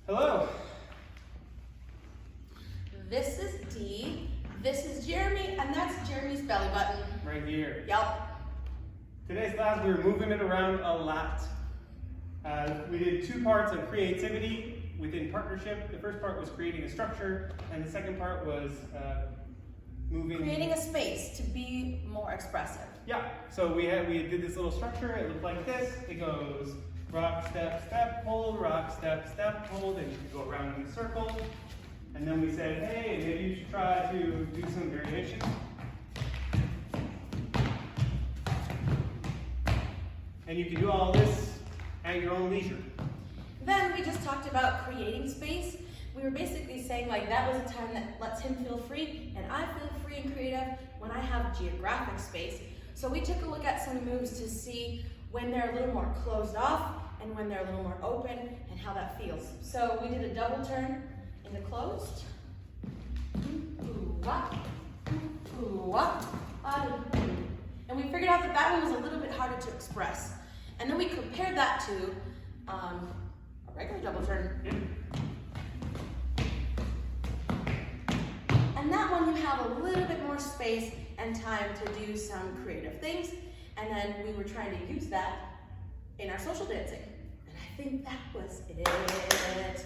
Hello. This is D, this is Jeremy, and that's Jeremy's belly button. Right here. Yep. Today's class, we were moving it around a lot. We did two parts of creativity within partnership. The first part was creating a structure, and the second part was Creating a space to be more expressive. Yeah, so we did this little structure. It looked like this. It goes rock, step, step, hold, rock, step, hold, and you can go around in a circle. And then we said, hey, maybe you should try to do some variation. And you can do all this at your own leisure. Then we just talked about creating space. We were basically saying like that was a time that lets him feel free, and I feel free and creative when I have geographic space. So we took a look at some moves to see when they're a little more closed off and when they're a little more open and how that feels. So we did a double turn into closed. And we figured out that that one was a little bit harder to express. And then we compared that to a regular double turn. And that one you have a little bit more space and time to do some creative things. And then we were trying to use that in our social dancing. And I think that was it.